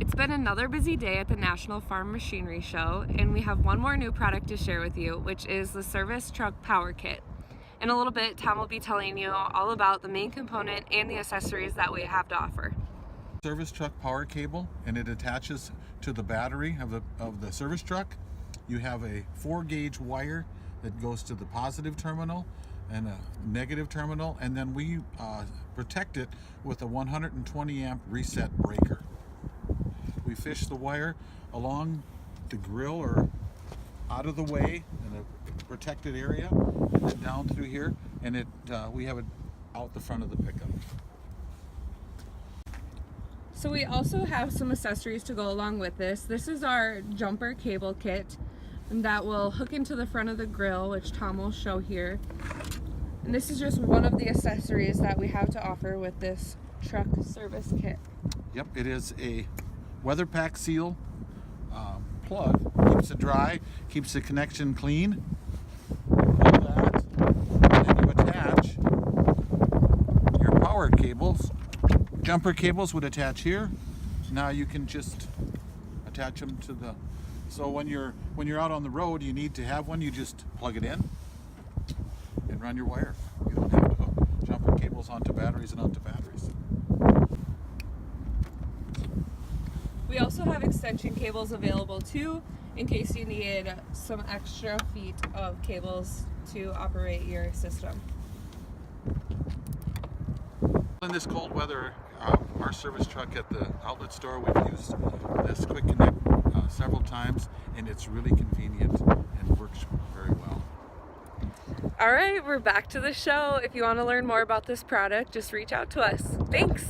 It's been another busy day at the National Farm Machinery Show, and we have one more new product to share with you, which is the Service Truck Power Kit. In a little bit, Tom will be telling you all about the main component and the accessories that we have to offer. Service truck power cable, and it attaches to the battery of the service truck. You have a 4-gauge wire that goes to the positive terminal and a negative terminal, and then we protect it with a 120 amp reset breaker. We fish the wire along the grill or out of the way in a protected area, and then down through here, and we have it out the front of the pickup. So we also have some accessories to go along with this. This is our jumper cable kit, and that will hook into the front of the grill, which Tom will show here. And this is just one of the accessories that we have to offer with this truck service kit. Yep, it is a weather pack seal plug. Keeps it dry, keeps the connection clean. You pull that, and then you attach your power cables. Jumper cables would attach here. Now you can just attach them to the. So when you're out on the road, you need to have one. You just plug it in and run your wire. You don't have to hook jumper cables onto batteries and onto batteries. We also have extension cables available too, in case you need some extra feet of cables to operate your system. In this cold weather, our service truck at the outlet store, we've used this quick connect several times, and it's really convenient and works very well. All right, we're back to the show. If you want to learn more about this product, just reach out to us. Thanks.